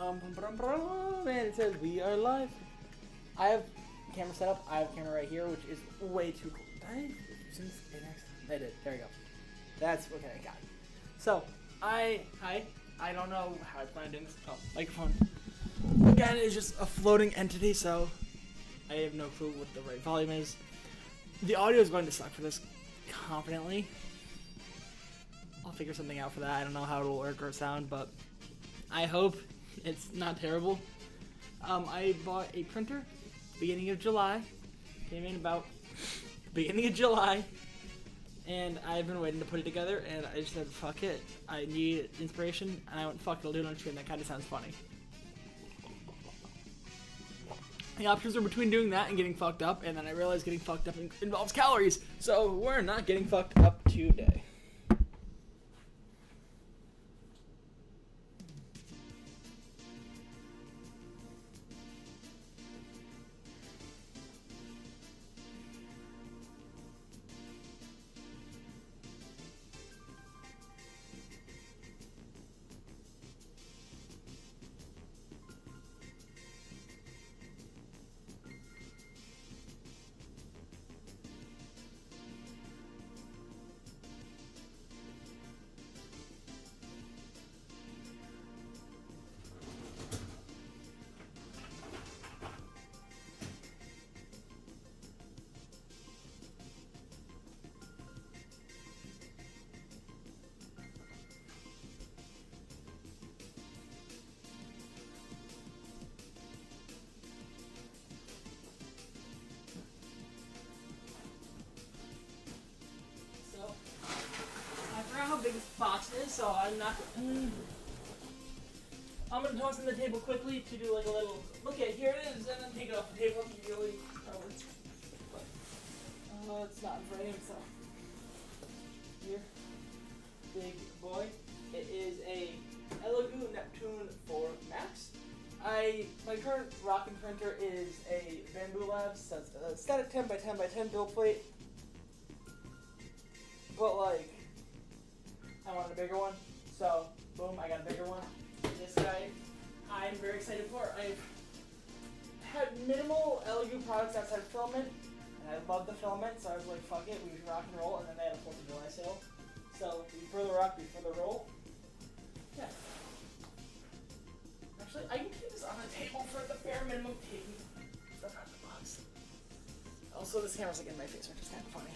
And it says we are live. I have camera set up. I have a camera right here, which is way too cool. Did I did. There you go. That's okay. I got it. So I don't know how I plan on doing this. Oh, microphone. Again, it's just a floating entity, so I have no clue what the right volume is. The audio is going to suck for this, confidently. I'll figure something out for that. I don't know how it'll work or sound, but I hope it's not terrible. I bought a printer beginning of July. Came in about beginning of July. And I've been waiting to put it together, and I just said, fuck it. I need inspiration, and I went, fuck it, I'll do it on stream. That kind of sounds funny. The options are between doing that and getting fucked up, and then I realized getting fucked up involves calories. So we're not getting fucked up today. I forgot how big this box is, so I'm not. I'm gonna toss it on the table quickly to do like a little. Look at here it is, and then take it off the table immediately. Probably. But, it's not in frame, so here, big boy. It is a Elegoo Neptune 4 Max. My current rocking printer is a Bambu Labs. So it's a static 10 by 10 by 10 build plate. But like, I wanted a bigger one, so boom, I got a bigger one. This guy, I'm very excited for. I've had minimal Elegoo products outside of filament, and I love the filament, so I was like, fuck it, we should rock and roll, and then they had a 4th of July sale. So we further rock, we further roll. Yeah. Actually, I can keep this on the table for the bare minimum taking stuff out of the box. Also, this camera's like in my face, which is kind of funny.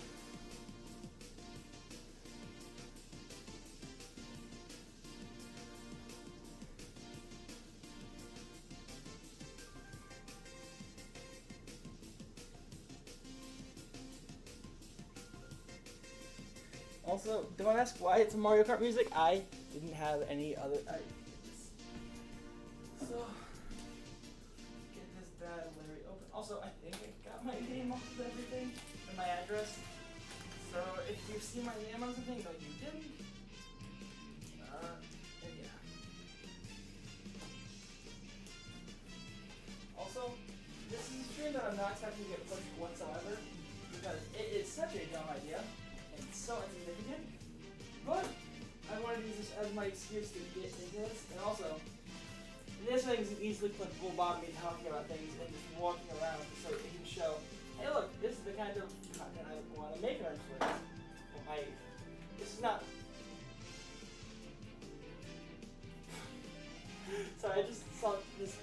Also, don't ask why it's Mario Kart music. I didn't have any other. So, get this bad Larry open. Also, I think I got my name off of everything and my address. So, if you see my name on something like you didn't, then yeah. Also, this is a stream that I'm not expecting to get pushed whatsoever because it is such a dumb idea. It's so insignificant, but I wanted to use this as my excuse to get into this, and also, this makes it easily clippable about me talking about things and just walking around so it can show, hey look, this is the kind of content I want to make eventually. This is not... So I just saw these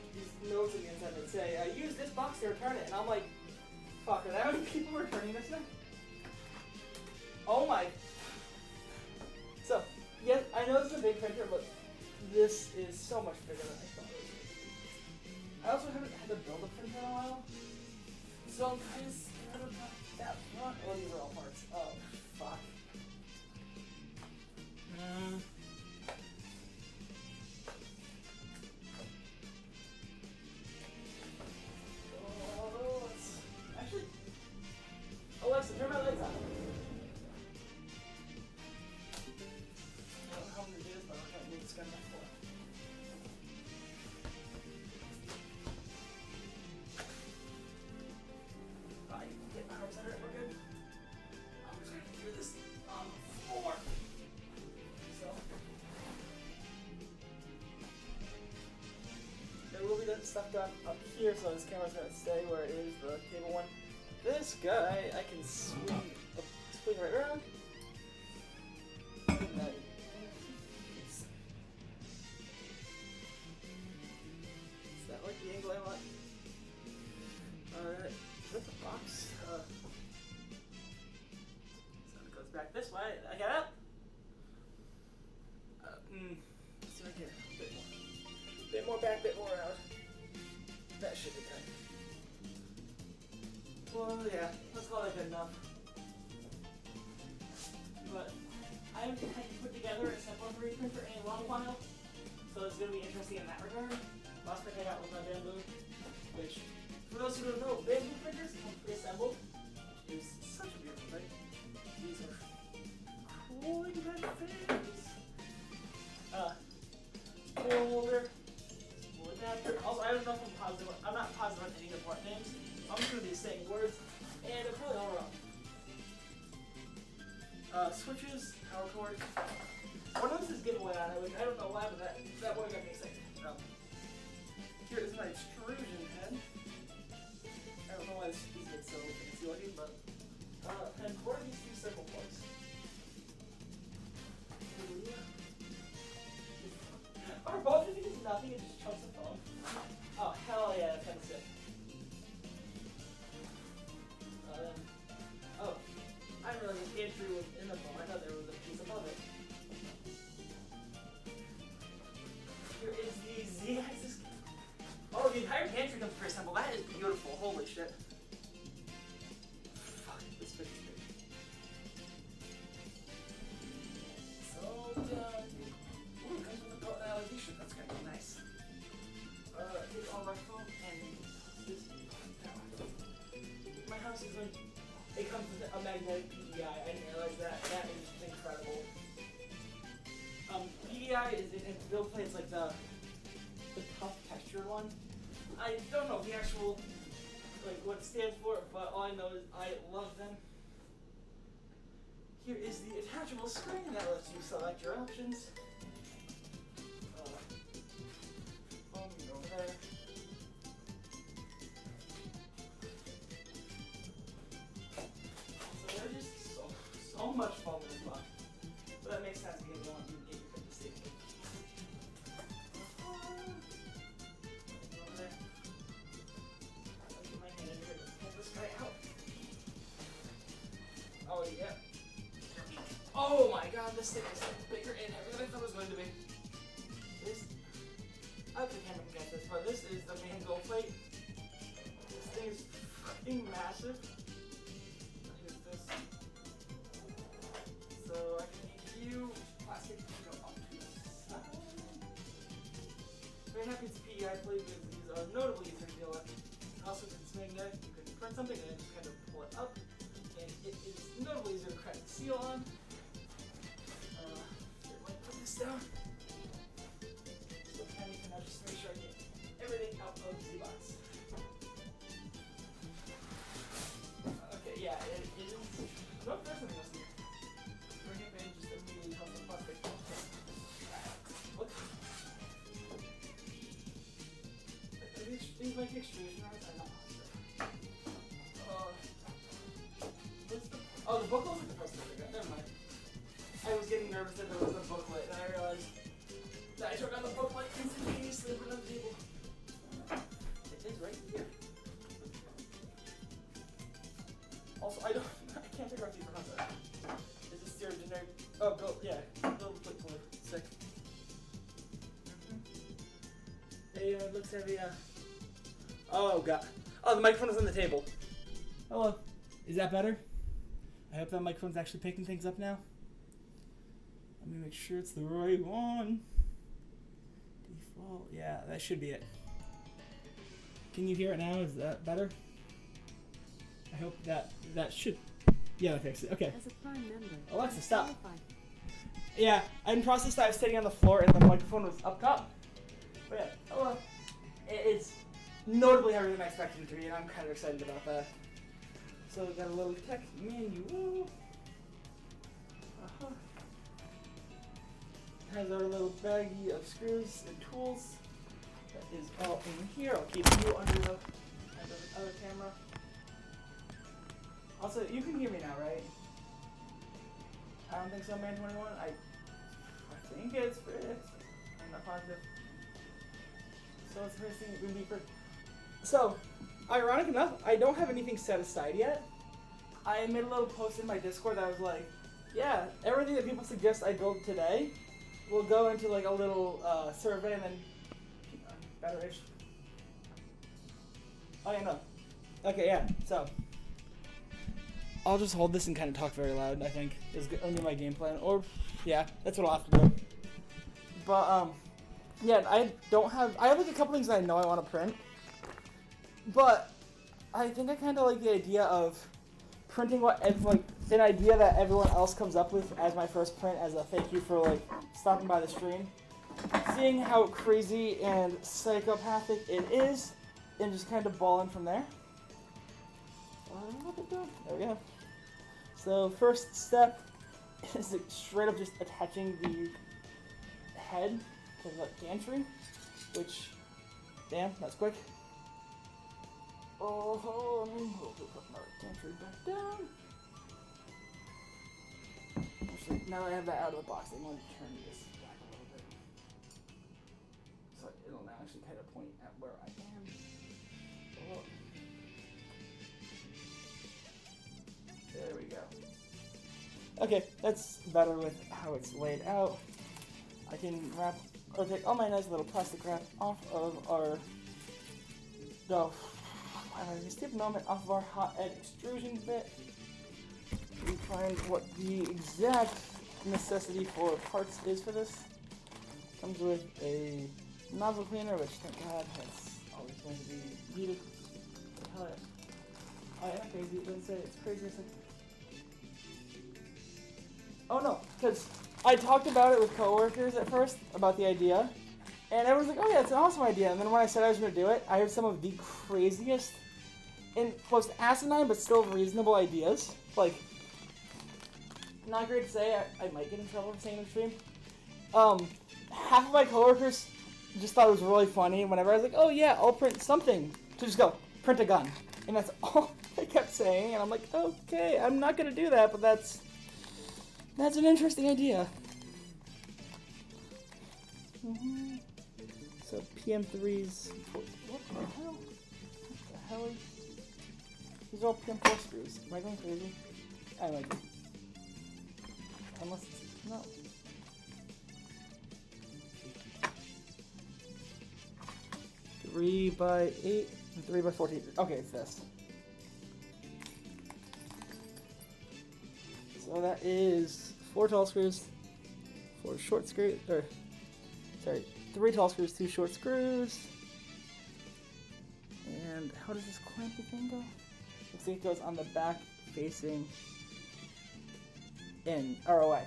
notes on the inside that say, use this box to return it, and I'm like, fuck, are that many people returning this now? Oh my! So, yeah, I know this is a big printer, but this is so much bigger than I thought it was. I also haven't had to build a printer in a while, so I'm kind of scared of that front. Oh, these are all parts. Oh, fuck. Oh, actually, Alexa, turn my lights on. I don't know how to do this, but I'm trying to move this guy back forward. I can get my arms under it, we're good. I'm just going to do this on the floor. So. the stuff done up here, so this camera's gonna stay where it is, the table one. This guy, I can swing right around. Is that like the angle I want? Alright, is that the box? So it goes back this way. I got up. Let's see if I can get a bit more. Bit more back, bit more out. That should be good. Well, yeah, let's call that good enough. But I haven't had to put together a simple 3D printer in a long while, so it's going to be interesting in that regard. Last thing I got was my Bambu, which, for those who don't know, Bambu printers come pre-assembled, which is such a beautiful thing. These are cooling good things. Spool holder, spool adapter. Also, I don't know if I'm not positive on any of the part names. I'm just going to be saying words, and they're probably all wrong. Switches, power cord. One of this is giveaway on it, which I don't know why, but that one got me excited. Here is my extrusion head. I don't know why this is so fancy looking, but and what are these two circle plugs? Are both of these nothing and just chunks of foam? Oh hell yeah, that's kind of sick. Oh, I didn't realize the pantry was in the foam. I thought there was a piece above it. Here is the Z-axis. Oh, the entire pantry comes pre-assembled. That is beautiful. Holy shit. Fuck, this bitch is big. So done. Ooh, comes with a built-in LED shit. That's kind of nice. Take all my foam and this. My house is like. It comes with a magnetic PDI. I didn't realize that. That is incredible. PDI is in build plate. It's like the tough texture one. I don't know the actual what it stands for, but all I know is I love them. Here is the attachable screen that lets you select your options. Foam over there. There's just so much foam in this box. But that makes sense because you want to get your picture safe. Over there. I'll get my hand in here to pull this guy out. Oh, yeah. Oh my god, this thing is bigger and heavier than I thought it was going to be. I hope the camera can get this, but this is the main gold plate. This thing is fucking massive. So I can make you plastic to go up to the side. Very happy it's a PEI plate because these are notably easier to deal with. Also, if it's magnetic, you can print something and then just kind of pull it up. And it is notably easier to crack the seal on. Here, let me put this down. So kind of can now just make sure I get everything out of the box. Okay, yeah, it is. No, there's something else here. Bring it in, just immediately comes the plastic. What? These like extrusion rods are not awesome. Oh, the book looks like the first thing I got. Never mind. I was getting nervous that there was a booklet, and I realized that I took out the booklet instantaneously and put it on the table. It is right here. Also, I can't figure out these are not there. Is this your generic? Oh, built, yeah, build plate glue. Sick. Hey, it looks heavy. Oh god. Oh, the microphone is on the table. Hello. Is that better? I hope that microphone's actually picking things up now. Let me make sure it's the right one. Default. Yeah, that should be it. Can you hear it now? Is that better? I hope that should. Yeah, that fixed it. Okay. As a prime member, Alexa, stop. Yeah, in process I was sitting on the floor and the microphone was up top. But yeah, hello. It's notably heavier than I expected it to be, and I'm kind of excited about that. So we got a little tech menu. Has our little baggie of screws and tools. That is all in here. I'll keep you under the other camera. Also, you can hear me now, right? I don't think so, man. 21. I think it's fixed. I'm not positive. So it's first thing would be for. So, ironic enough, I don't have anything set aside yet. I made a little post in my Discord that was like, yeah, everything that people suggest I build today will go into like a little survey and then better-ish. Oh yeah, no. Okay, yeah. So I'll just hold this and kind of talk very loud. I think is gonna be my game plan, or yeah, that's what I'll have to do. But yeah, I have like a couple things that I know I want to print, but I think I kind of like the idea of printing an idea that everyone else comes up with as my first print, as a thank you for like stopping by the stream, seeing how crazy and psychopathic it is, and just kind of balling from there. There we go. So first step is straight up just attaching the head to the gantry, which, damn, that's quick. Oh, we'll put my gantry back down. Actually, now that I have that out of the box, I'm going to turn this back a little bit. So it'll now actually kind of point at where I am. Oh. There we go. Okay, that's better with how it's laid out. I can take all my nice little plastic wrap off of our, skip a moment, off of our hot end extrusion bit. We find what the exact necessity for parts is for this. Comes with a nozzle cleaner, which thank God has always going to be needed. Oh yeah, crazy. It doesn't say it's crazy. It's like, oh no, because I talked about it with coworkers at first about the idea, and everyone's like, "Oh yeah, it's an awesome idea." And then when I said I was going to do it, I heard some of the craziest and most asinine but still reasonable ideas. Like, not great to say. I might get in trouble for saying it in stream. Half of my coworkers just thought it was really funny whenever I was like, "Oh yeah, I'll print something," to just go print a gun, and that's all they kept saying. And I'm like, "Okay, I'm not going to do that, but that's an interesting idea." So PM3s. What the hell? What the hell? These are all PM4 screws. Am I going crazy? I might be. Unless it's no. Three by 8 and 3 by 14. Okay, it's this. So that is 4 tall screws, 4 short screws, or sorry, 3 tall screws, 2 short screws. And how does this clampy thing go? Looks like it goes on the back facing in ROI.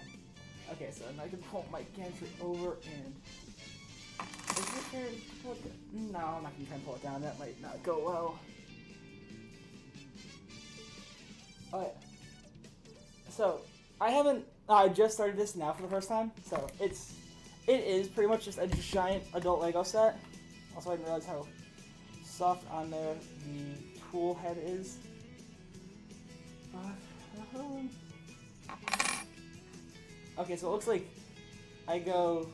Okay, so now I can pull my gantry over and is it fair to pull it down? No, I'm not gonna try and pull it down. That might not go well. Oh yeah. So I just started this now for the first time, so it is pretty much just a giant adult Lego set. Also, I didn't realize how soft on there the tool head is. Okay, so it looks like I go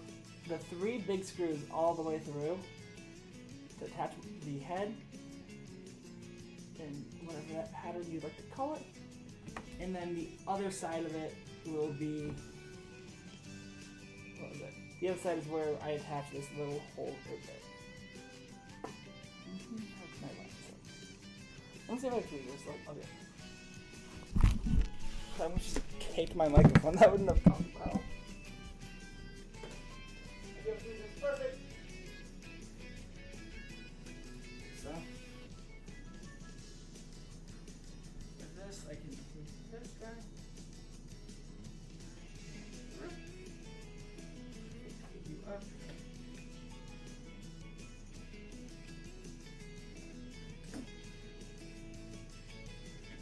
the 3 big screws all the way through to attach the head in whatever that pattern you'd like to call it. And then the other side of it will be, what was it? The other side is where I attach this little hole right there. Let's see if I can do this. Okay. I almost just caked my microphone. That wouldn't have gone well. Perfect. So, with this, I can take this guy. Pick you up.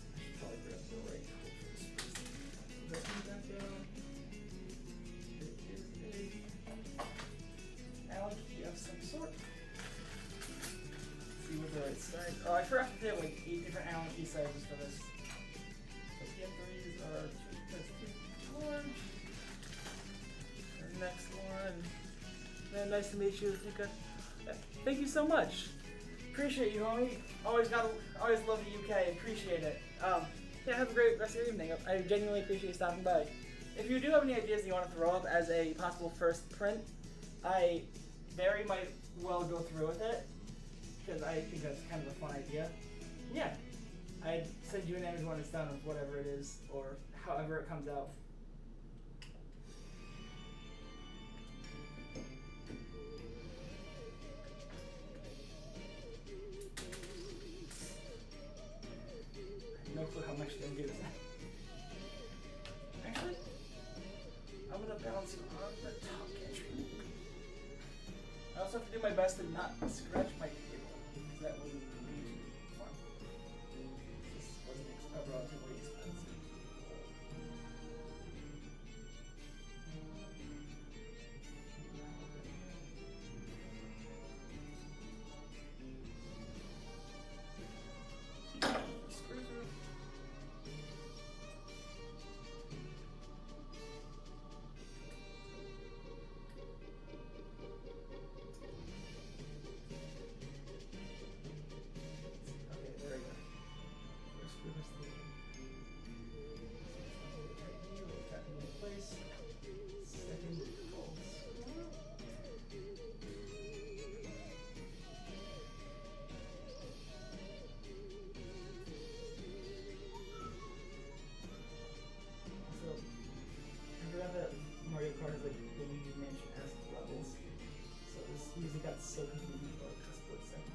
I should probably grab the right tool for this first. Let me back down. side. Oh, I forgot to do like 8 different Allen key sizes for this. So PM3s are that's two large. The next one. Man, nice to meet you, Fika. Thank you so much. Appreciate you, homie. Always love the UK. Appreciate it. Yeah, have a great rest of your evening. I genuinely appreciate you stopping by. If you do have any ideas that you want to throw up as a possible first print, I very might well go through with it, because I think that's kind of a fun idea. Yeah, I'd send you an image when it's done with whatever it is, or however it comes out. No clue how much they do. Actually, I'm gonna bounce you on the top catcher. I also have to do my best to not scratch my table, because that wouldn't be fun. This wasn't relatively expensive. Screw through. Okay, there we go. First screw this thing. Tap it into place. Second false. So, I forgot that Mario Kart has like Luigi's Mansion as levels. So this music got so confusing for like a split second.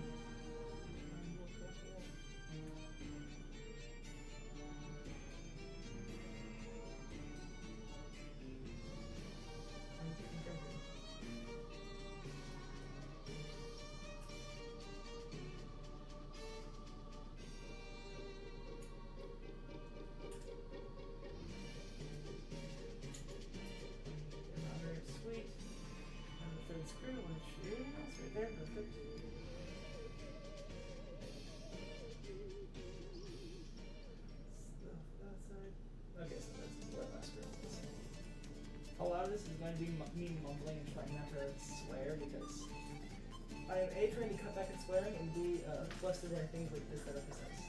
Very sweet. And the third screw, which is right there, perfect. Stuff that side. Okay, so that's where my screw is. A lot of this is going to be me mumbling and trying not to swear, because I am A, trying to cut back at swearing, and B, flustered by things like this that are precise.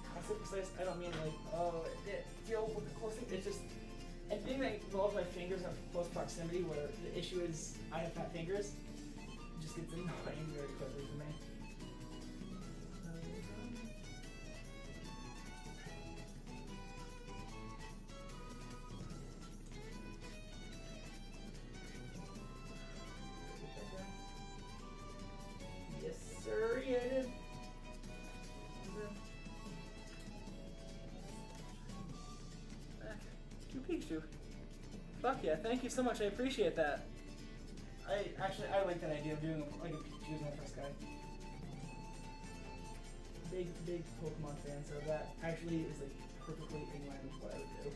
I say precise, I don't mean like, oh, it deal with the close thing. It's just anything that involves my fingers in close proximity, where the issue is I have fat fingers, it just gets annoying very quickly for me. Yes, sir, yeah, it is. Pikachu. Fuck yeah, thank you so much, I appreciate that. I like that idea of doing like a Pikachu as my first guy. Big Pokemon fan, so that actually is like perfectly in line with what I would do.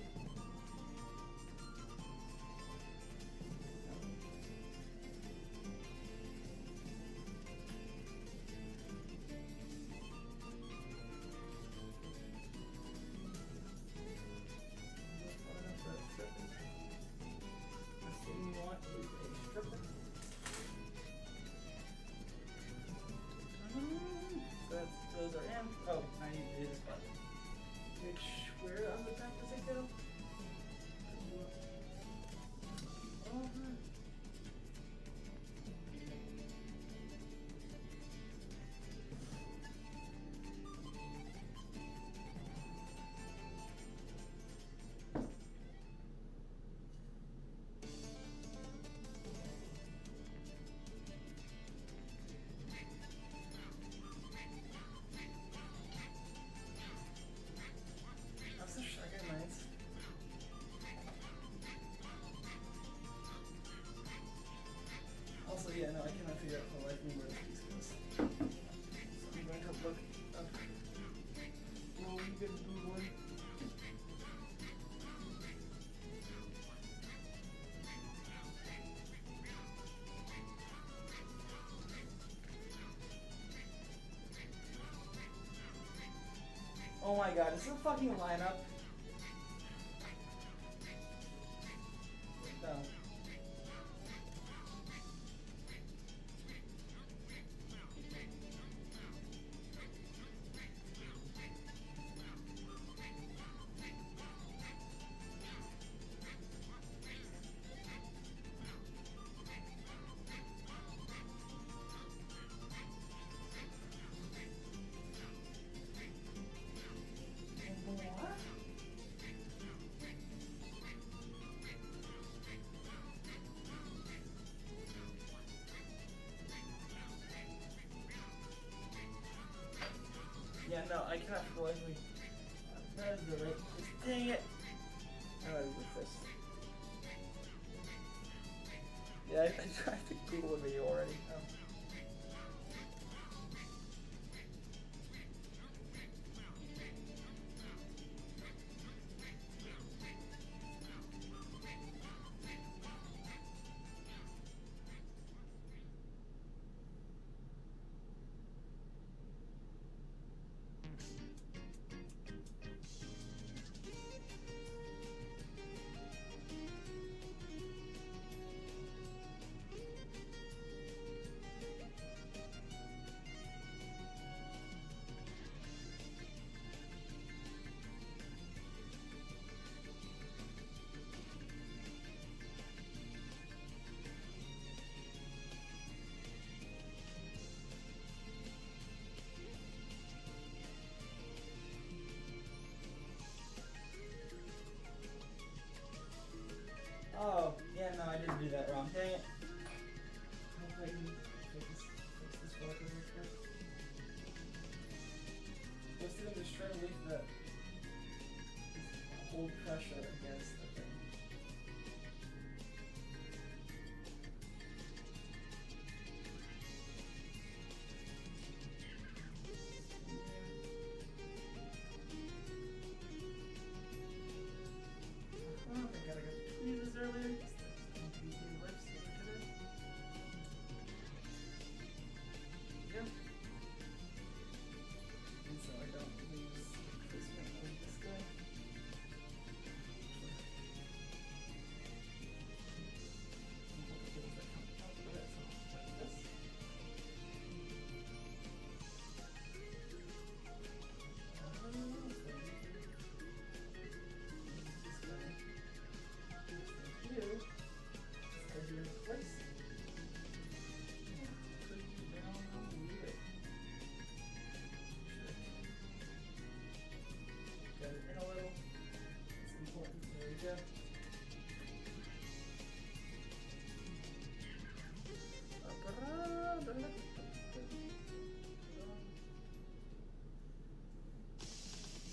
Those are in. Oh, I need to do this button. Where on the back does it go? Also, yeah, no, I cannot figure out for the life of me where this piece goes. So I'm going to look up. Oh, you get a blue one. my god, is this a fucking lineup? No. Yeah, no, I cannot politely. That is the right. Dang it! How do I with this? Yeah, I tried to Google a video already. Oh, yeah, no, I did do that wrong. Dang it. I hope I can fix this work over here. Let's do just try to leave the hold pressure against the thing. I gotta go tweeze this earlier. Yeah. And so I don't lose this one with this guy.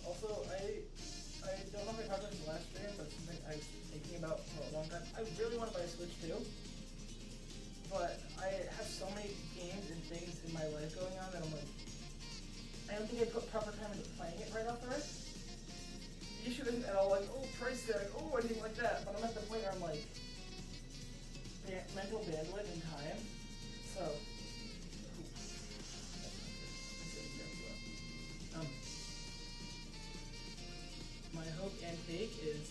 Also, I don't know if I talked about this last stream, but something I was thinking about for a long time. I really want to buy a Switch too, but I have so many games and things in my life going on that I'm like, I don't think I put proper time into playing it right off the rip. The issue isn't at all like, oh, price tag, oh, anything like that, but I'm at the point where I'm like, mental bandwidth and time, so. My hope and take is,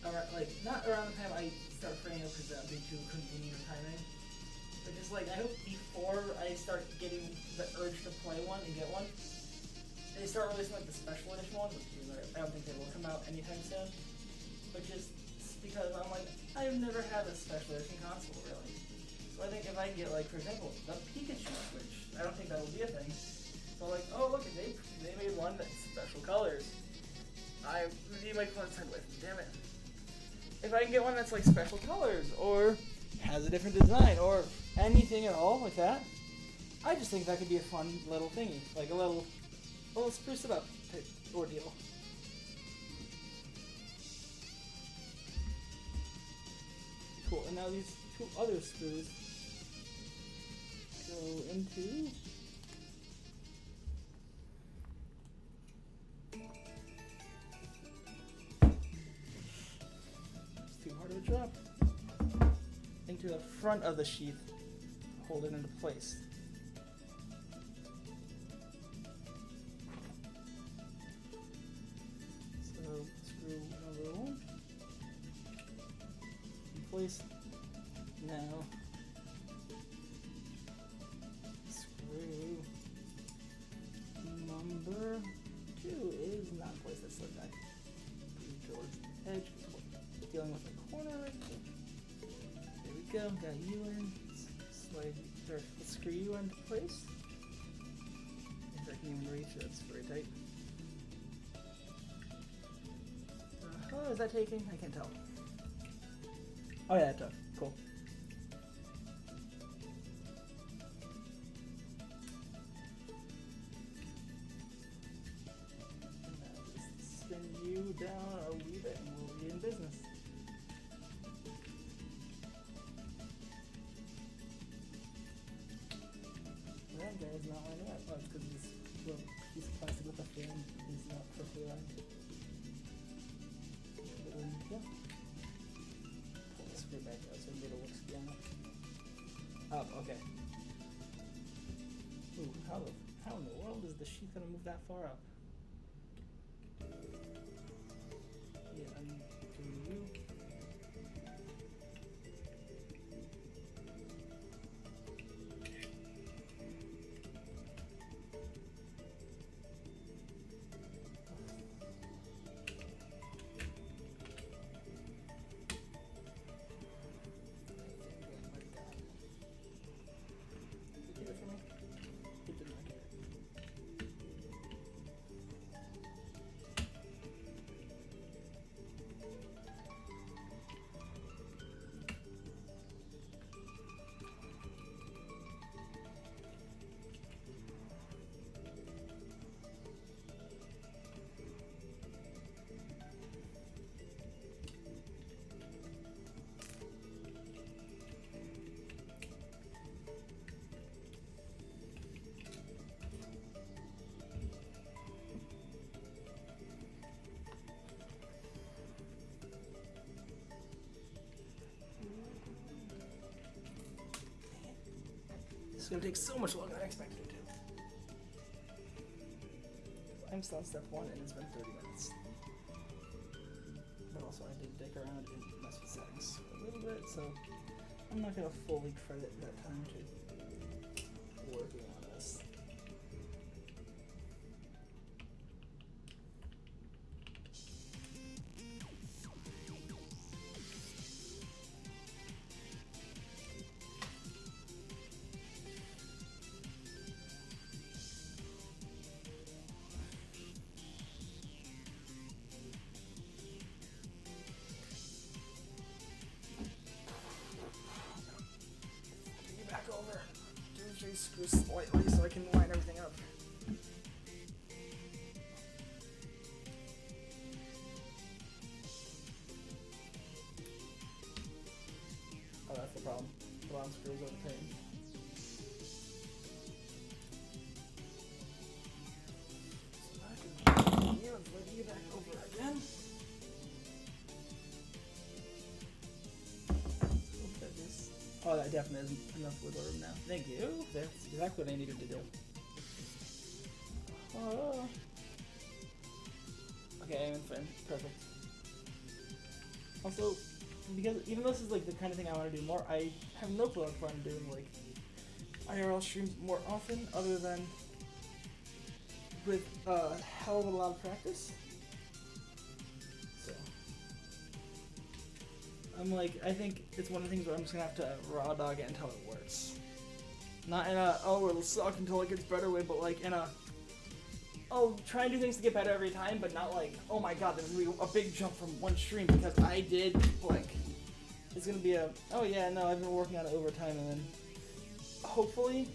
around, like, not around the time I start freeing up because that would be too convenient of timing, but just like, I hope before I start getting the urge to play one and get one, they start releasing like the special edition ones, which is, I don't think they will come out anytime soon, but just because I'm like, I've never had a special edition console really. So I think if I get like, for example, the Pikachu Switch, I don't think that'll be a thing. So like, oh look, they made one that's special colors. I need my phone turned away. Damn it. If I can get one that's like special colors or has a different design or anything at all like that, I just think that could be a fun little thingy, like a little spruce it up type ordeal. Cool. And now these two other screws go into. Too hard of a drop. Into the front of the sheath, hold it into place. place? No. Screw number 2 is not placed. Let's look back towards the edge because we're dealing with a corner right there. There we go. Got you in. Slide or let's screw you into place. If I can even reach it, that's very tight. Oh, is that taking? I can't tell. Oh yeah, it took. Cool. And now just spin you down a wee bit and we'll be in business. That guy is not lining up. Oh, it's because this little piece of plastic with the fan is not perfectly lined. Yeah. Pull the screw back out so it looks down. Up, okay. Ooh, how in the world is the sheath gonna move that far up? Yeah, undo you. It's gonna take so much longer than I expected it to. I'm still on step 1 and it's been 30 minutes. But also I did dick around and mess with settings for a little bit, so I'm not gonna fully credit that time to working on this. Over, do J-screw slightly so I can line everything up. Oh, that's the problem. The bottom screws are the pain. So I can let you back over again. Oh, that definitely isn't enough wiggle room now. Thank you. That's exactly what I needed to do. Oh. Okay, I'm in frame. Perfect. Also, because even though this is like the kind of thing I want to do more, I have no clue if I'm doing like IRL streams more often, other than with a hell of a lot of practice. I'm like, I think it's one of the things where I'm just gonna have to raw dog it until it works. Not in a, oh, it'll suck until it gets better way, but like in a, oh, try and do things to get better every time, but not like, oh my god, there's gonna be a big jump from one stream because I did blank. It's gonna be a, oh yeah, no, I've been working on it over time, and then hopefully,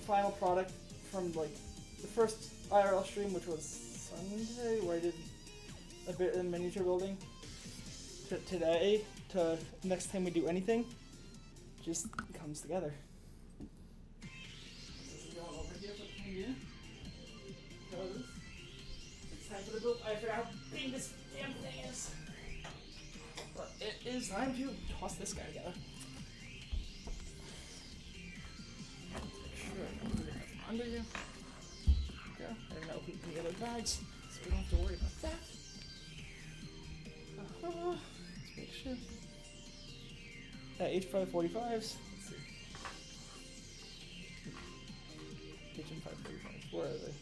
final product from like the first IRL stream, which was Sunday, where I did a bit of miniature building. Today to next time we do anything just comes together. This is going over here for the premiere. Because it's time for the build. I forgot how big this damn thing is. But it is time to toss this guy together. Sure, I'm gonna have under you. Go. I don't know if we can get other bags, so we don't have to worry about that. Let's make sure. H5 45s. Let's see. HM 545. Where are they?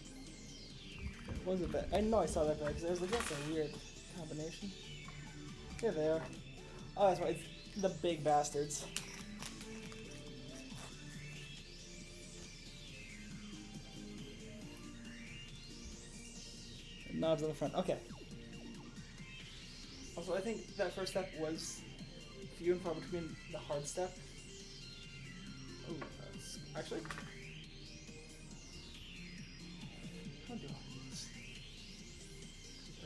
Was it that? I know I saw that back because I was like, that's a weird combination. Here they are. Oh, that's right. It's the big bastards. Knobs on the front. Okay. Also, I think that first step was few and far between the hard step. Oh, that's actually. How do this?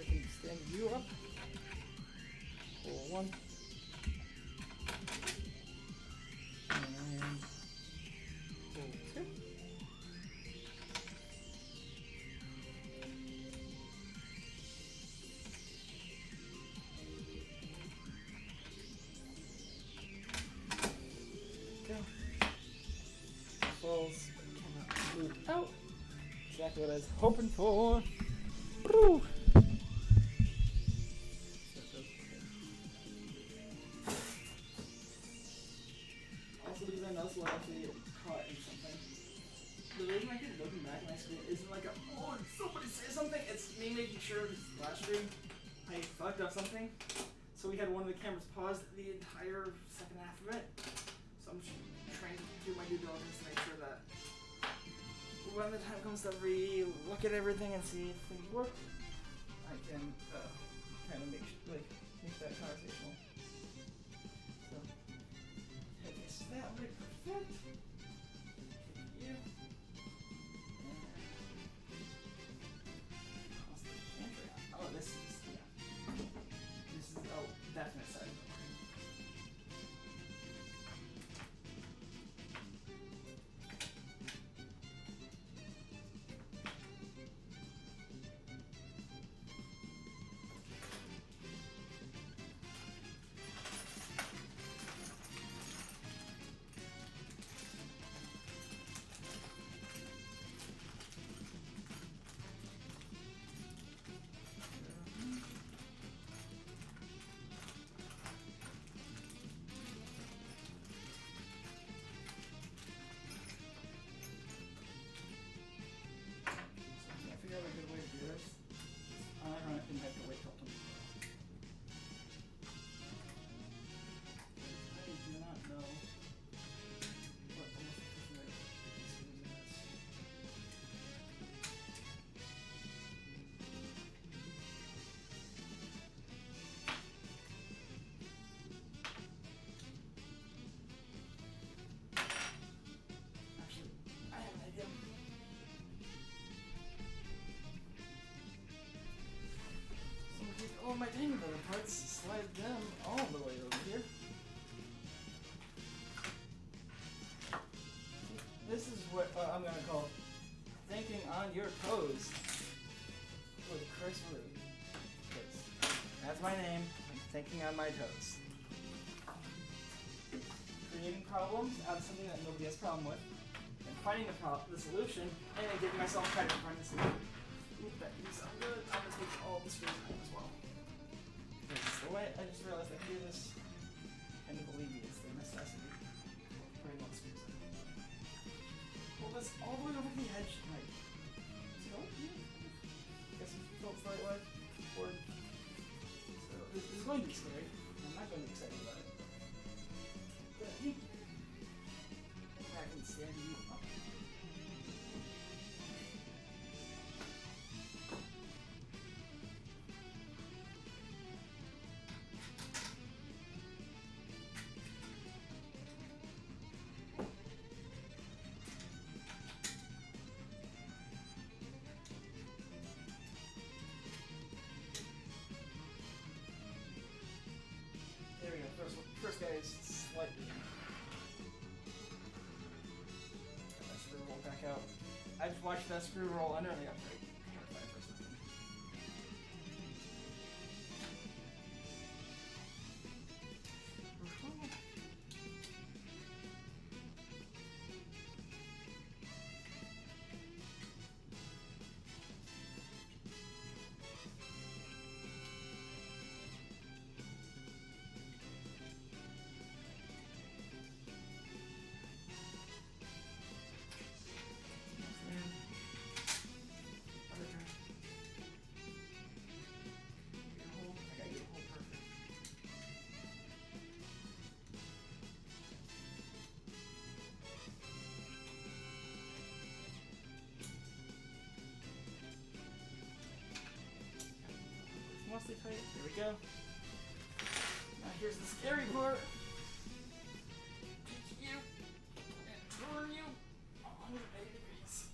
I can stand you up. Pull one. And pull two. Falls, cannot move out. Exactly what I was hoping for. Woo! Also, because I know this will actually get caught in something. The reason I keep looking back at my screen isn't like oh, did somebody say something? It's me making sure this last stream I fucked up something. So we had one of the cameras paused the entire second half of it. So I'm just trying to do my due diligence to make sure that when the time comes to re-look at everything and see if things work, I can kind of make that conversational. So, okay, so that way, perfect. Yeah. Oh, this is, yeah. This is, oh, definite side. Figure out a good way to do this. I think I have to wait till tomorrow. I do not know what the most efficient way to squeeze this. Actually, I have an idea. All my tiny little parts, slide them all the way over here. This is what I'm going to call thinking on your toes with Chris Rude. That's my name, I'm thinking on my toes. Creating problems out of something that nobody has a problem with, and finding the solution, and then giving myself credit for finding the solution. Ooh, that didn't sound good. I'm going to take all the screws out as well. The way I just realized I can do this, and alleviates the necessity of putting all the screws in. Pull this all the way over the edge. Right. Let's go. Guess it felt the right way. Forward. So this is going to be scary. I'm not going to be excited about it. But I can stand you up. There we go. First guy is slightly. That screw roll back out. I just watched that screw roll under and I got very terrified for a second. mostly tight. There we go. Now here's the scary part. Teach you and turn you 180 degrees.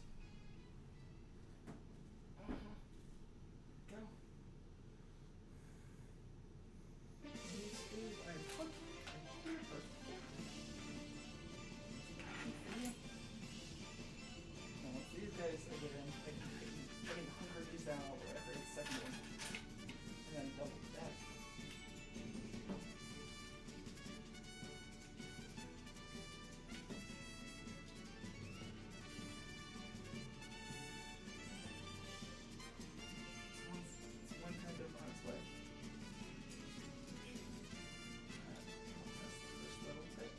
Go. These screws are put in here first. Now once these guys are get in, I can hunker these down all the way after the second one. And then double that. It's one kind of on its way. That's the first little bit.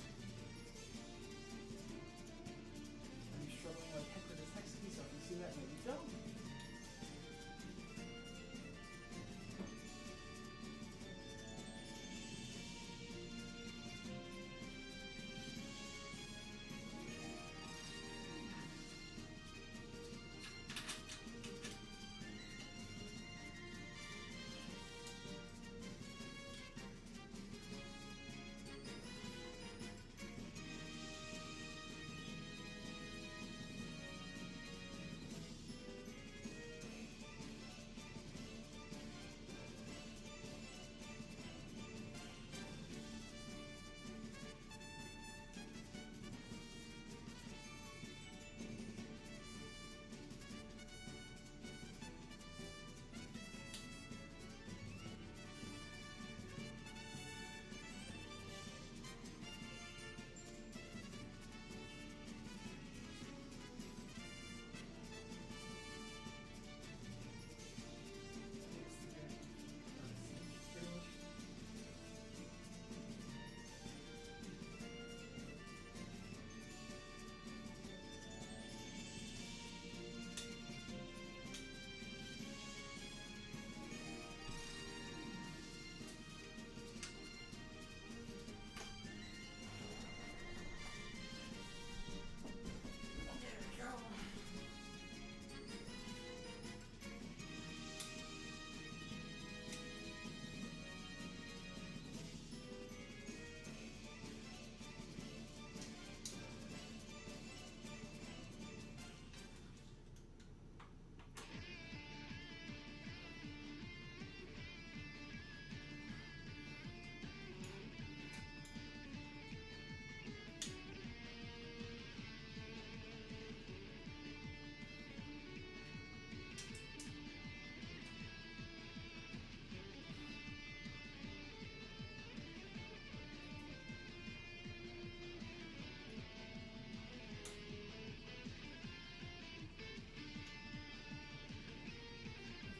I'm struggling like heck with this next key, so if you see that, maybe don't.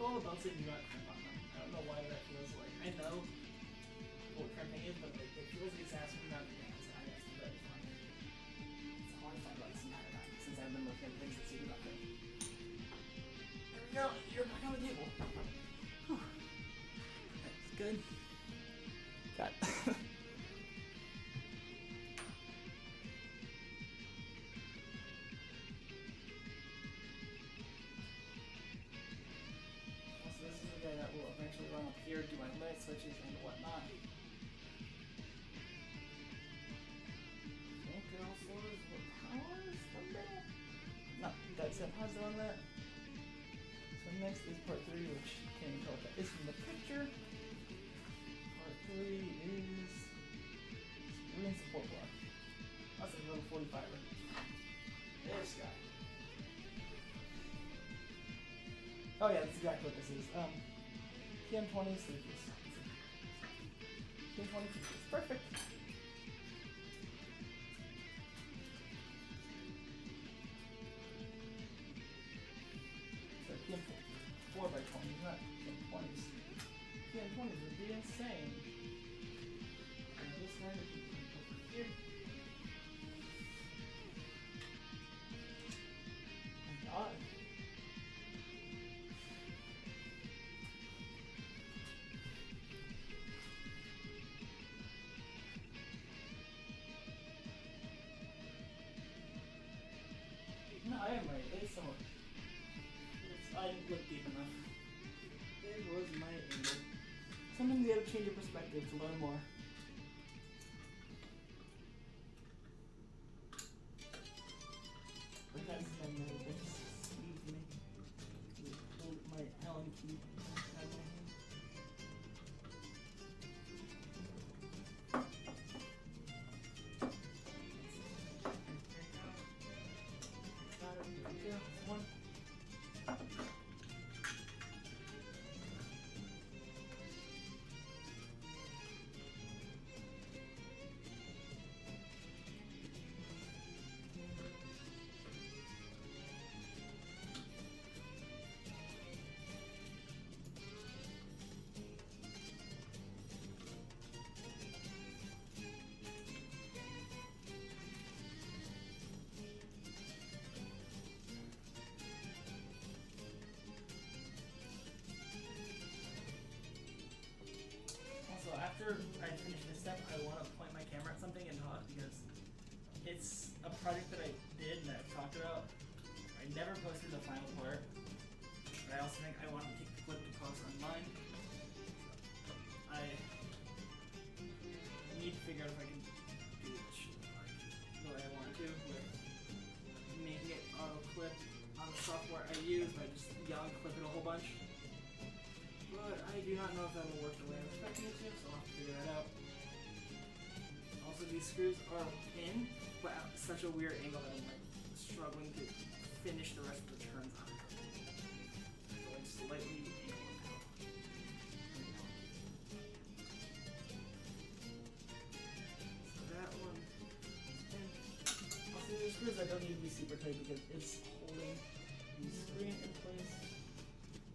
All the belts that you got crimp on them. I don't know why that feels like. I know what crimping is, but like, it feels like it's asking about the things. I guess it's very fun. It's all I find about this entire time since I've been looking at things that seem nothing. There we go. You're back on the table. Whew. That's good. Got. That will eventually run up here, do my light switches and whatnot. I think it also is what powers the middle? No, that's it. How's doing that? So next is part 3, which can't even tell what that is from the picture. Part 3 is green support block. That's a little 45er. There's Sky. Oh yeah, that's exactly what this is. PM20 sleeveless. PM20 sleeveless. Perfect. So PM 4x20s, not PM20s. PM20s would be insane. And this guy would be over here. And God. No, I am right. It's somewhat. I didn't look deep enough. It was my angle. sometimes you gotta change your perspective to learn more. That's Steve to me. Hold my Allen key out of my hand. Got it. There we go. One. Also, after I finish this step, I want to point my camera at something and talk because it's a project that I did and that I've talked about. I never posted the final part, but I also think I want to take the clip to post online. I need to figure out if I can do it like the way I want to with making it auto clip on the software I use by just yelling clip it a whole bunch. But I do not know if that will work the way I'm expecting it to, so I'll have to figure that out. Also, these screws are in, but at such a weird angle that I'm like struggling to finish the rest of the turns on it. So like slightly angled out. So that one is in. Also, these screws I don't need to be super tight because it's holding the screen in place.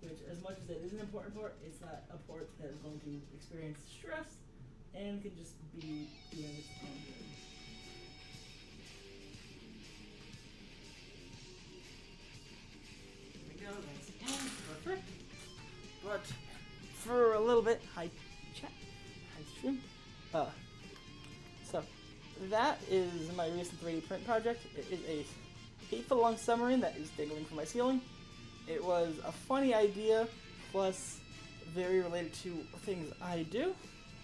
Which, as much as it is an important port, it's not a port that is going to experience stress and can just be doing its own thing. There we go, that's in, perfect. But for a little bit, hi chat, hi stream. So that is my recent 3D print project. It is a 8-foot long submarine that is dangling from my ceiling. It was a funny idea, plus very related to things I do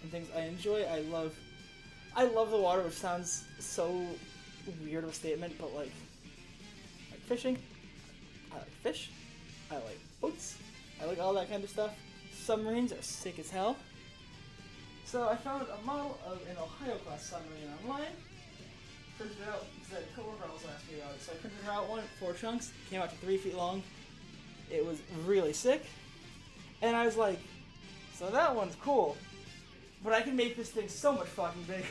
and things I enjoy. I love the water, which sounds so weird of a statement, but like fishing. I like fish. I like boats. I like all that kind of stuff. Submarines are sick as hell. So I found a model of an Ohio-class submarine online. Printed it out because a coworker also asked me about it. So I printed her out 4 chunks. Came out to 3 feet long. It was really sick, and I was like, so that one's cool, but I can make this thing so much fucking big.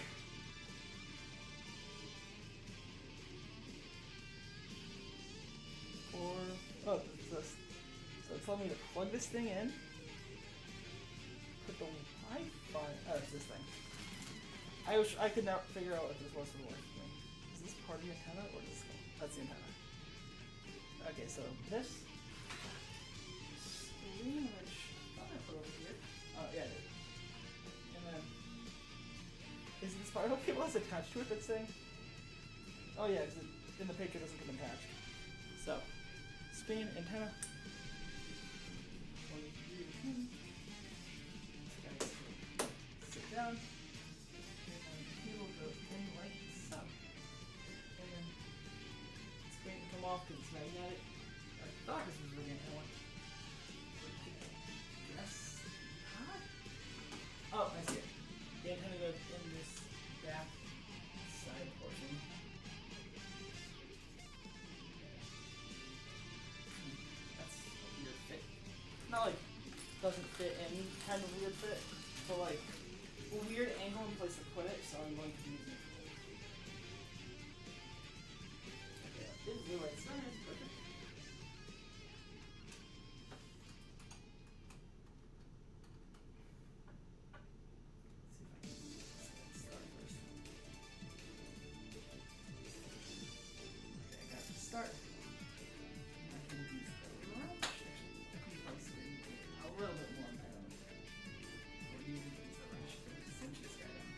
So it's telling me to plug this thing in, put the Wi-Fi, oh, it's this thing. I could not figure out what this was for the life of me. Is this part of the antenna, or is this, that's the antenna. Okay, so this, which I thought I put over here. Oh, yeah, I did. And then, is this part of what's attached to it that's saying? Oh, yeah, because in the picture it doesn't come attached. So, screen, antenna. Sit down. And then the cable goes in like so. And then the screen can come off because it's magnetic. I thought this was really antenna one. Yes. Huh? Oh, I see it. The antenna goes in this back side portion. That's a weird fit. Not like doesn't fit any kind of weird fit, but like a weird angle and place to put it, so I'm going to use it. Okay, this is the right size, perfect. Start. I can use the wrench. Actually, I can place it in a little bit more metal. We're using the wrench to cinch this guy down.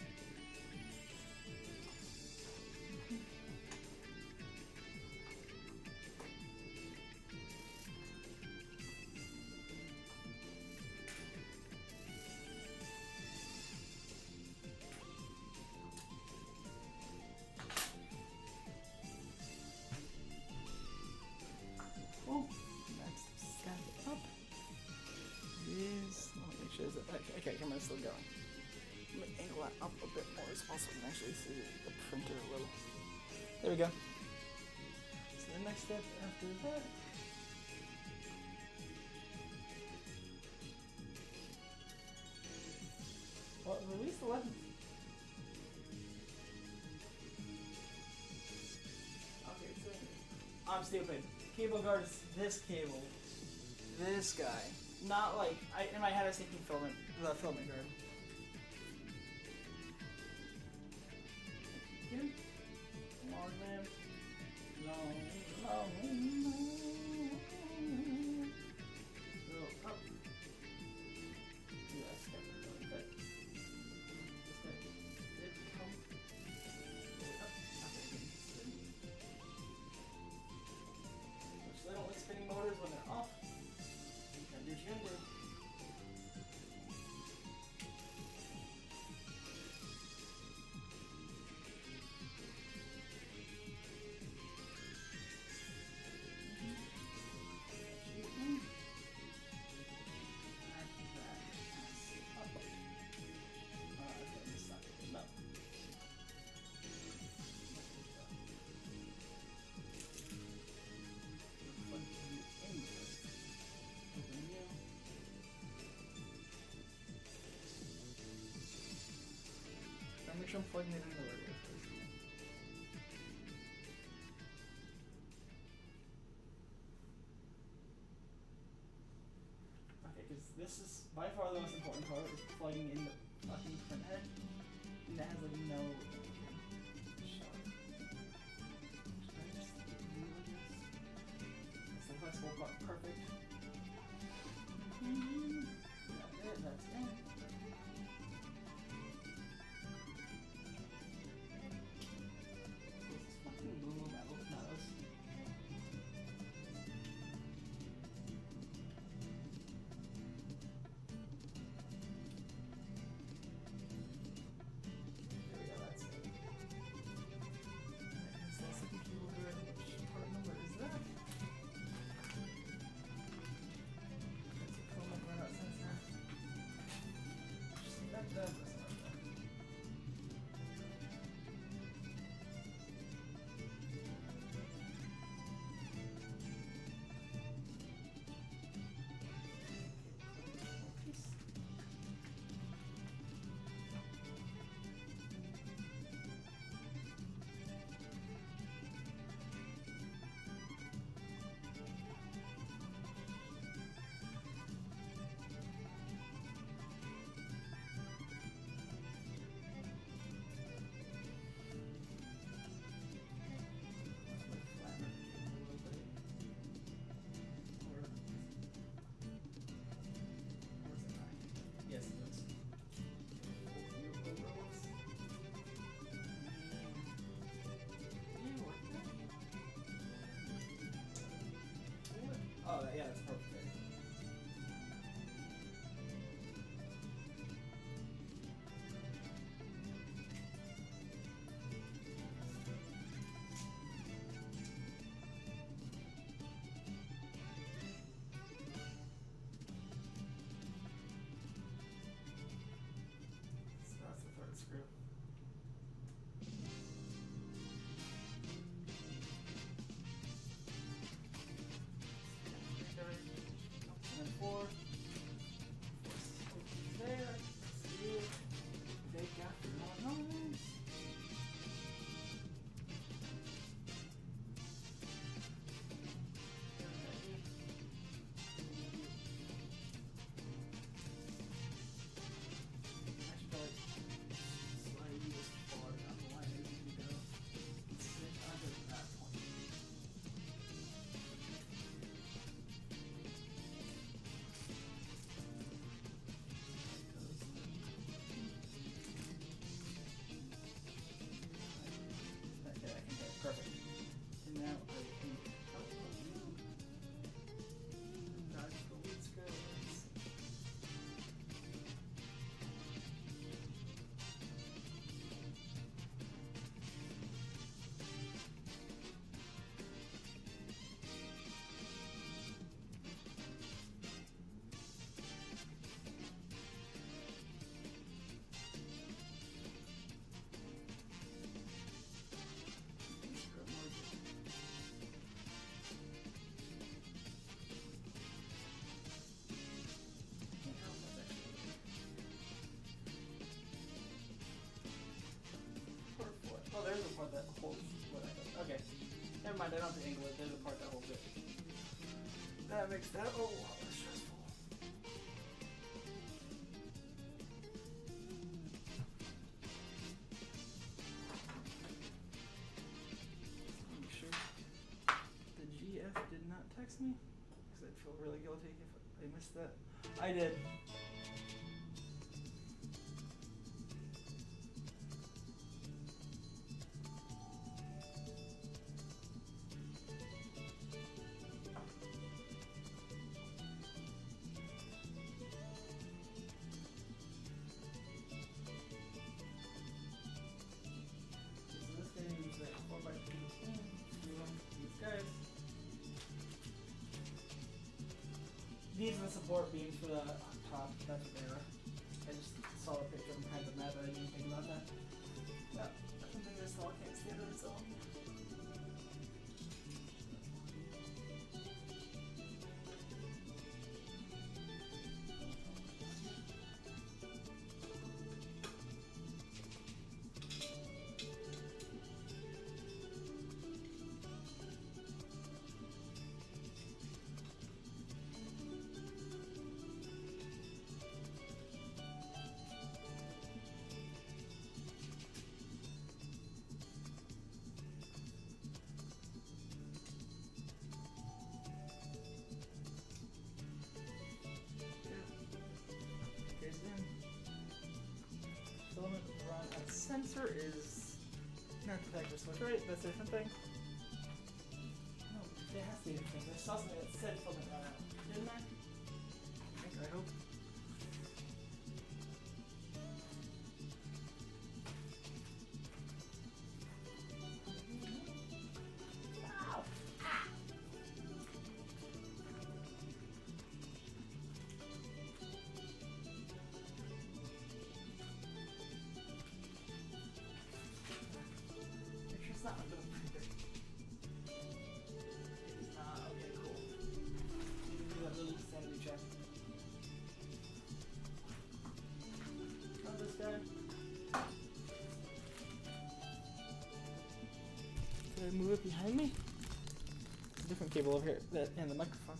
still going. Let me angle that up a bit more as possible and actually see the printer a little. There we go. So the next step after that. Well, release the weapons. Okay, so I'm stupid. Cable guard is this cable. This guy. Not like in my head I was thinking the filament guard. Long lamp. Long. Go up. Yeah, that's definitely good. So they don't like spinning motors when they're off. And do what you can do. Make sure I'm plugging it in the right way first. Okay, because this is by far the most important part, is plugging in the fucking print head. And that has like no shot. Should I just do this? It's the flexible part, perfect. That's it, that's it. Oh, yeah, that's perfect. So that's the third screw. part that holds what I do. Okay. Never mind, I don't have to angle it. There's a part that holds it. That makes that a lot less stressful. Make sure the GF did not text me, because I'd feel really guilty if I missed that. I did. These are the support beams for the top. That's what they are. I just saw a picture. I'm kind of mad that I didn't think about that. Yeah, that's something this all can't stand on its own. Filament run on sensor is not the detector switch, right? That's a different thing. No, it has to be a different thing. There's something that said filament run out, didn't I? I hope. It's not under the printer. It's not. Okay, cool. You can do that little sanity check. Not this guy. Did I move it behind me? There's a different cable over here and the microphone.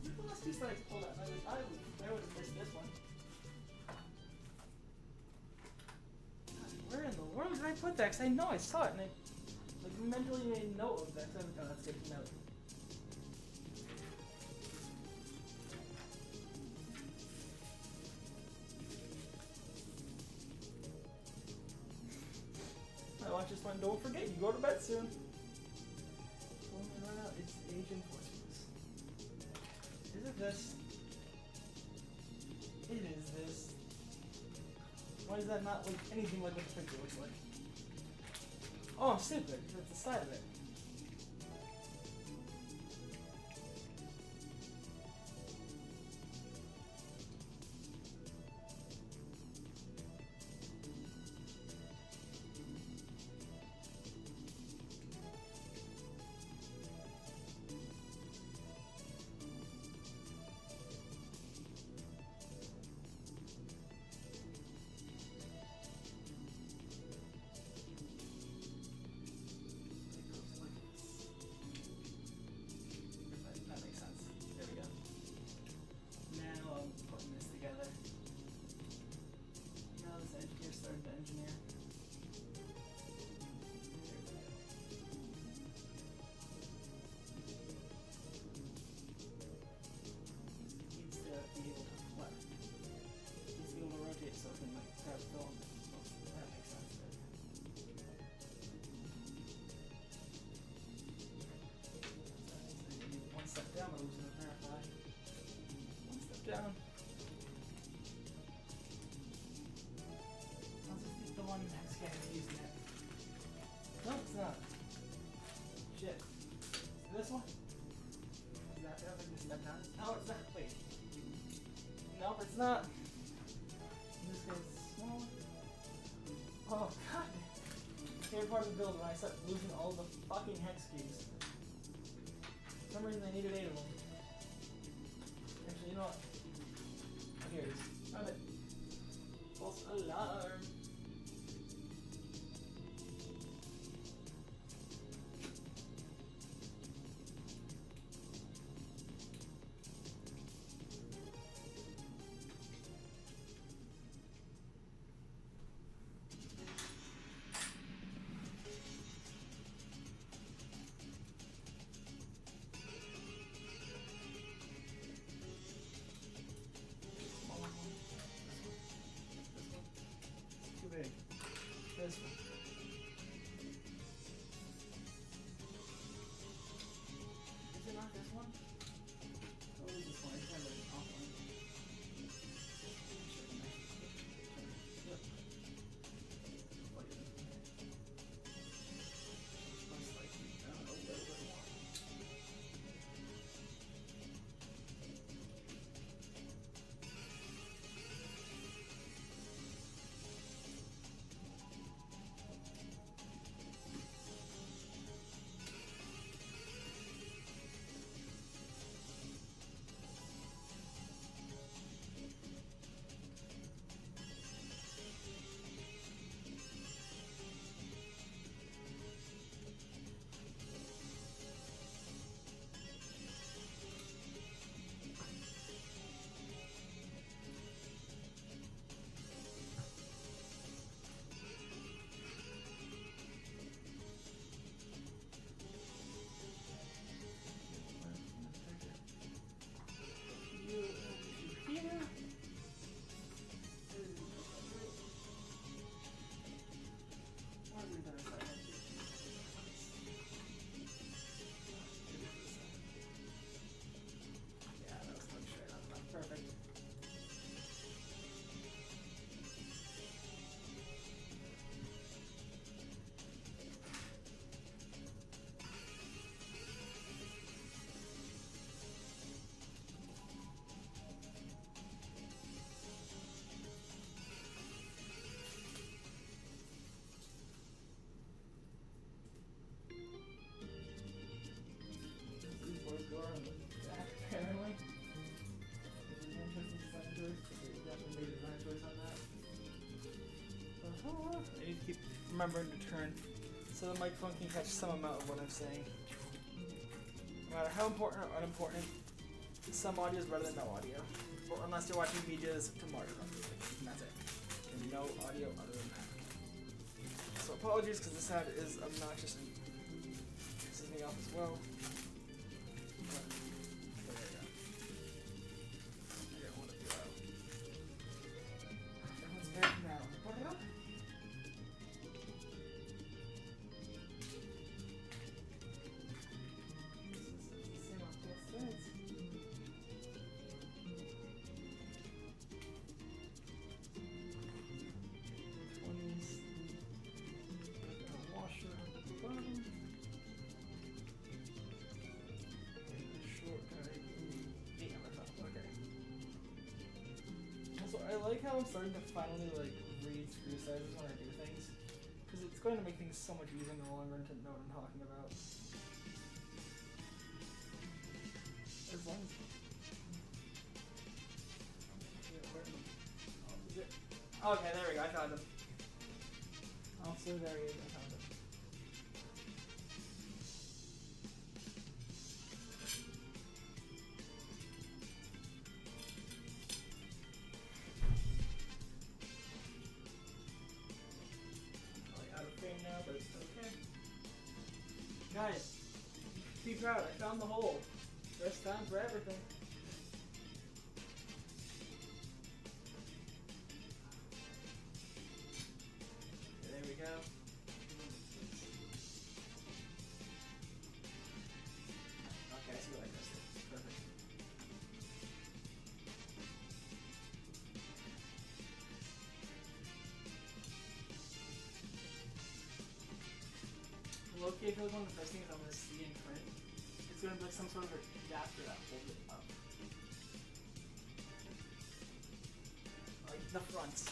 Is it the last piece that I pulled out? I would have missed this one. Where in the world did I put that? Because I know I saw it and I like mentally made note of that. Oh, that's good to note. My watch just went, don't forget, you go to bed soon. Run out, it's Asian Forces. Is it this? It is this. Why does that not look anything like what the picture looks like? Oh, I'm stupid. That's the side of it. Down. I'll just pick the one next guy and use that. No, it's not. Shit. Is this one? Is that the other step down? No, it's not. Wait. Nope, it's not. This guy's small. Oh, god. Favorite part of the build when I start losing all the fucking hex keys. For some reason I needed 8 of them. Actually, you know what? Here it is. Found it. Full alarm. This one. Is it not this one? Oh, it is this one. I tried the top one. Yep. Most likely, I don't know, a little bit more. Perfect. Apparently. Definitely made a design choice on that. I need to keep remembering to turn so the microphone can catch some amount of what I'm saying. No matter how important or unimportant, some audio is better than no audio. Or unless you're watching videos to Mario Kart. And that's it. And no audio other than that. So apologies because this ad is obnoxious and pisses me off as well. I like how I'm starting to finally like read screw sizes when I do things, because it's going to make things so much easier in the long run to know what I'm talking about. As long as okay, there we go. I found him. Also, there he is. I found him. Now, but it's okay. Guys, be proud. I found the hole. First time for everything. Okay, there we go. Okay, I see what I missed. Perfect. Low-key, I feel like one of the first things I'm going to see in print is going to be like some sort of adapter that holds it up. Like the front.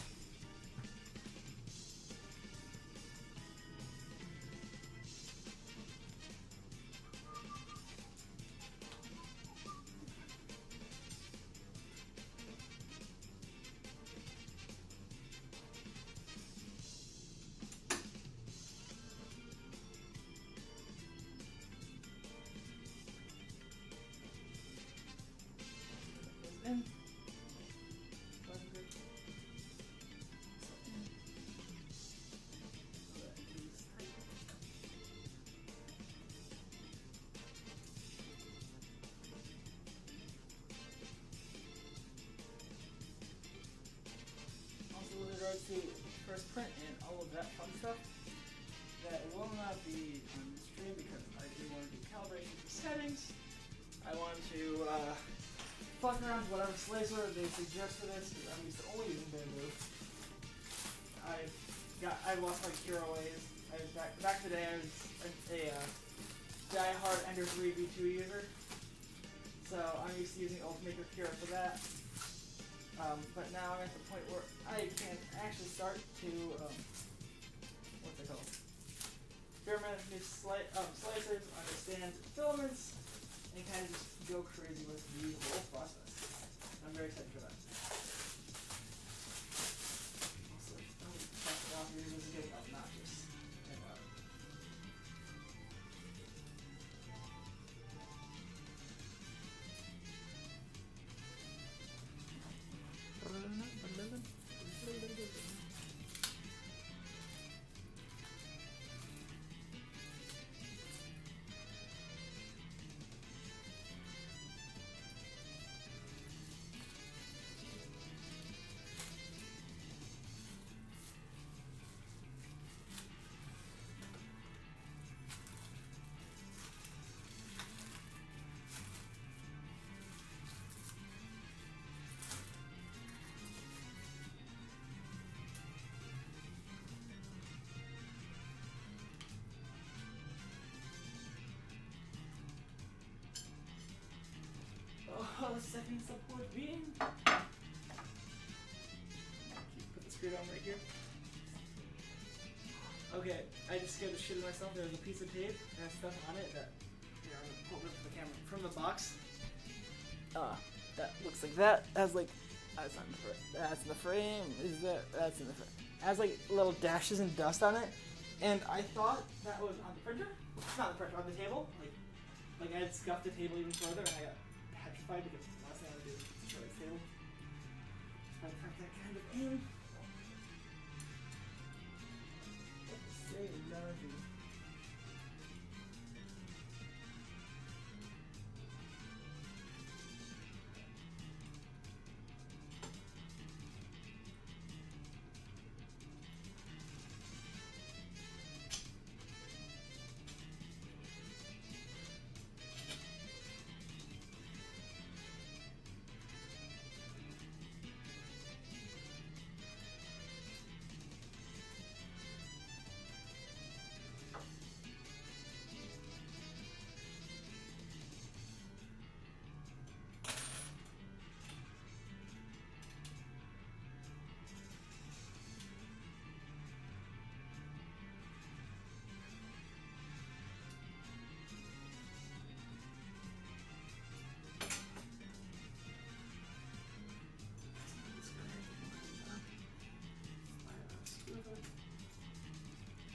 regards to first print and all of that fun stuff, that will not be on stream because I do want to do calibration for settings. I want to fuck around with whatever slicer they suggest for this because I'm used to only using bamboo. I lost my Cura ways. Back today I was a die-hard Ender 3 V2 user, so I'm used to using Ultimaker Cura for that. But now I'm at the point where I can actually start to what's it called? Experiment with new slicers, understand filaments, and kind of just go crazy with the whole process. I'm very excited for that. Also, this is getting obnoxious. Oh, second support beam. Put the screw down right here. Okay, I just scared the shit out of myself. There was a piece of tape that has stuff on it that, here, I'm gonna pull it to the camera from the box. That looks like that. Has like, that's not in the frame. That's in the frame. Is that? That's in the frame. Has like little dashes and dust on it, and I thought that was on the printer. Not the printer, on the table. Like I had scuffed the table even further, and I got petrified because the last thing I would do is destroy the table. Just trying to print that kind of in. Say Navi.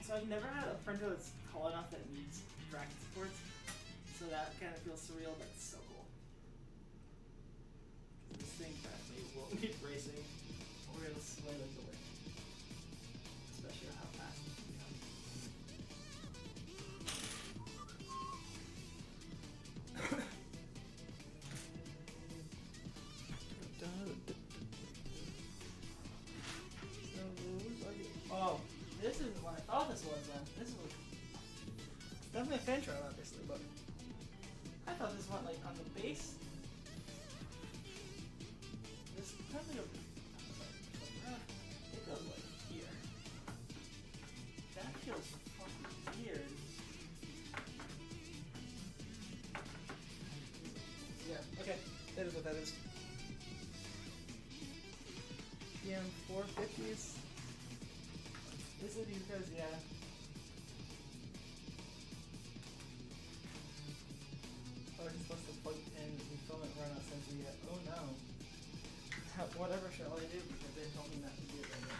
So I've never had a printer that's tall enough that needs bracket supports, so that kind of feels surreal, but it's so cool. Because this thing practically will need racing, or it'll sway like the wind. Especially how fast it can go. Oh, this isn't what I thought this was then. This is definitely a fan trial, obviously, but I thought this went like on the base. This definitely it goes like here. That feels fucking weird. Yeah, okay. That is what that is. PM450s. This is because, yeah. I was supposed to plug in the filament run out since we had. Oh no. Whatever shall I do? Because they told me not to do it right now.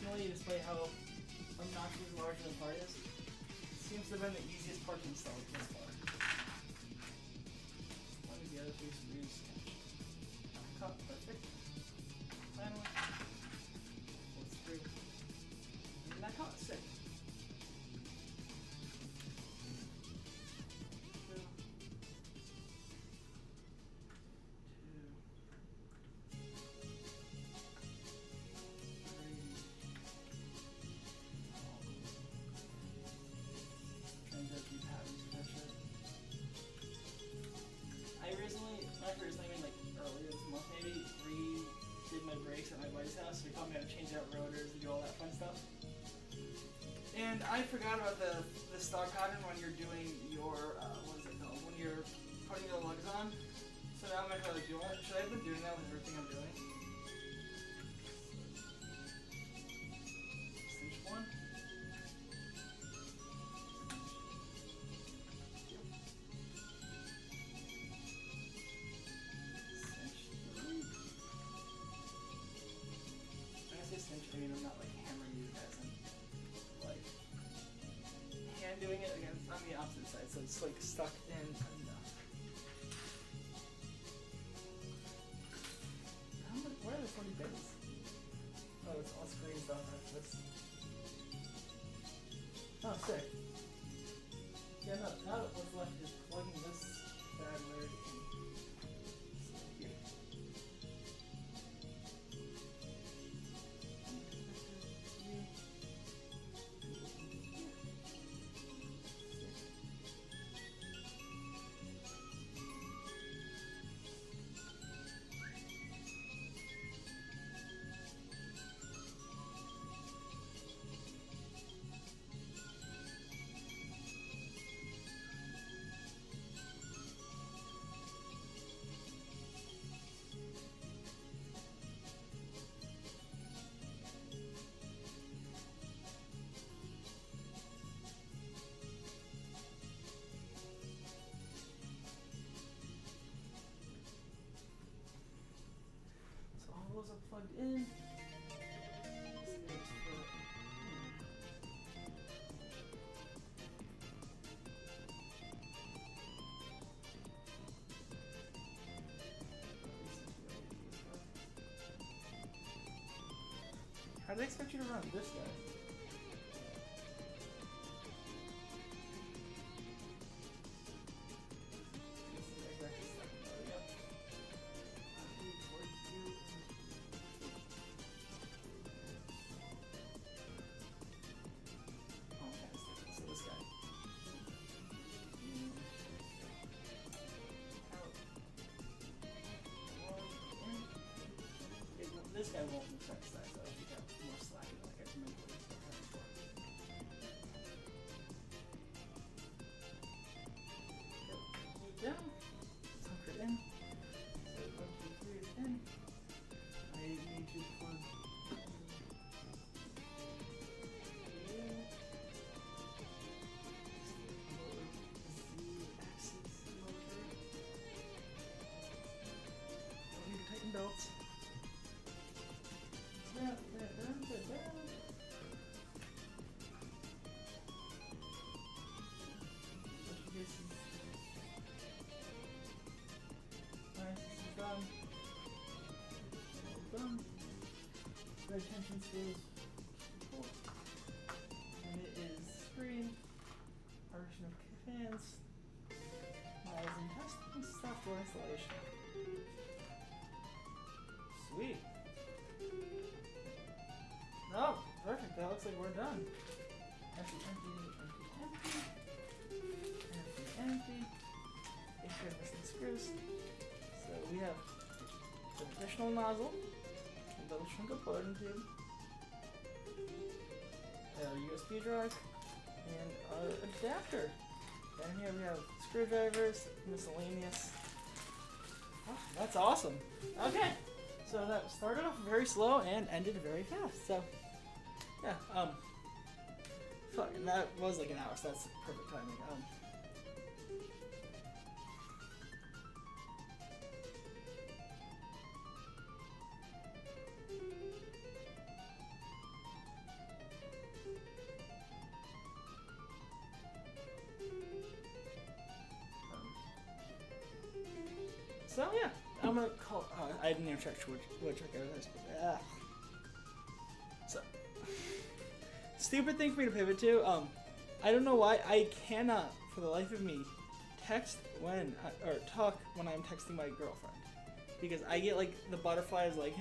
originally, despite how obnoxiously large the part is, seems to have been the easiest part to install thus far. One of the other three screws cut perfect. Finally, pull it through. And that caught sick. So we told me how to change out rotors and do all that fun stuff. And I forgot about the stock pattern when you're doing your, what is it called? When you're putting the lugs on. So now I'm going to try to do it. Should I have been doing that with everything I'm doing? Cinch one. I mean, I'm not like hammering you guys and like hand doing it again on the opposite side, so it's like stuck in enough. Where are the 40 bits? Oh, it's all screen stuff after this. Oh, sick. Yeah, no, now what's left is plugging this bad word in. Here. Those are plugged in. How do they expect you to run this guy? This guy won't move side to side, so if you have more slack, like I remember what he's looking for. Move down, hunker in. So 1, 2, 3 is in. I need to plug Z-axis motor. Don't need to tighten belts. Down. Alright, this is done. Done. Red tension screws. Cool. And it is screen. Partition of fans. Models and testing. Software installation. Sweet. Oh, perfect. That looks like we're done. Empty. Make sure there's some screws. So we have an additional nozzle, a little shrink-up-loading tube, a USB drive, and an adapter. And here we have screwdrivers, miscellaneous. Oh, that's awesome. Okay. So that started off very slow and ended very fast. So, yeah, fuck, and that was like an hour, so that's perfect timing. I'm gonna call. I didn't even check what check out this. So stupid thing for me to pivot to. I don't know why I cannot, for the life of me, text when or talk when I'm texting my girlfriend, because I get like the butterflies, like,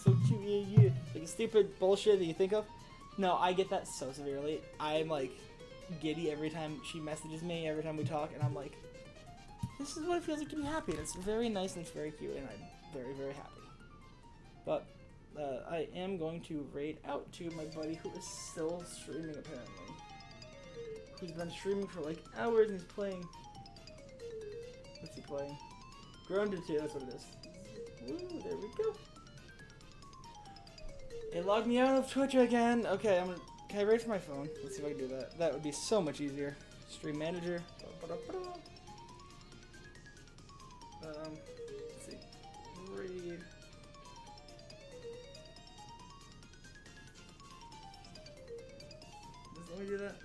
so cute, yeah, like stupid bullshit that you think of. No, I get that so severely. I'm like giddy every time she messages me, every time we talk, and I'm like, this is what it feels like to be happy, and it's very nice and it's very cute, and I'm very, very happy. But I am going to raid out to my buddy who is still streaming, apparently. Who's been streaming for like hours and he's playing. What's he playing? Grounded 2, that's what it is. Ooh, there we go. It logged me out of Twitch again. Okay, can I raid for my phone? Let's see if I can do that. That would be so much easier. Stream manager. Let's see. Raid. Let me do that.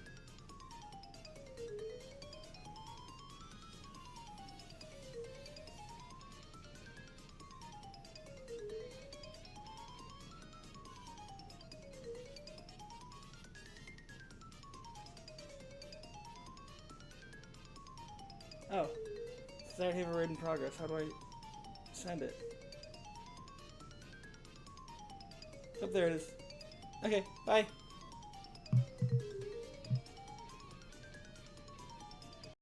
Oh. Start have a raid in progress. How do I send it? Oh, there it is. Okay, bye.